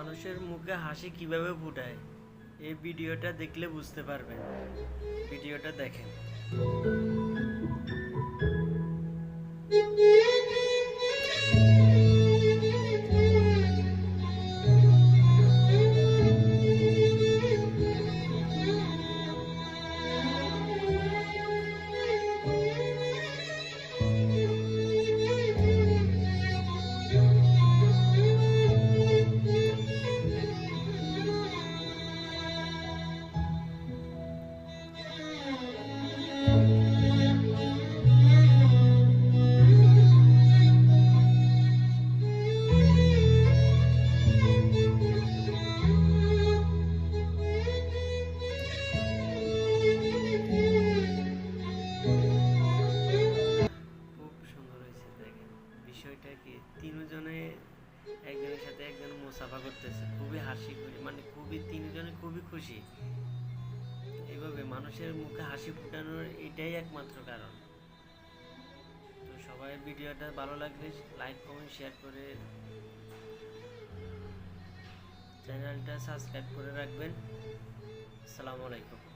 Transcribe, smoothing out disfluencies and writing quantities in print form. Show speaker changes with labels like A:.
A: মানুষের মুখে হাসি কিভাবে ফুটায় এই ভিডিওটা দেখলে বুঝতে পারবেন। ভিডিওটা দেখেন। বিষয়টা কি, তিনজনে একজনের সাথে একজন মুসাফা করতেছে, খুবই হাসি, মানে খুবই তিনজনে খুবই খুশি। এইভাবে মানুষের মুখে হাসি ফোটানোর এটাই একমাত্র কারণ। তো সবাই ভিডিওটা ভালো লাগলে লাইক কমেন্ট শেয়ার করে চ্যানেলটা সাবস্ক্রাইব করে রাখবেন। আসসালামু আলাইকুম।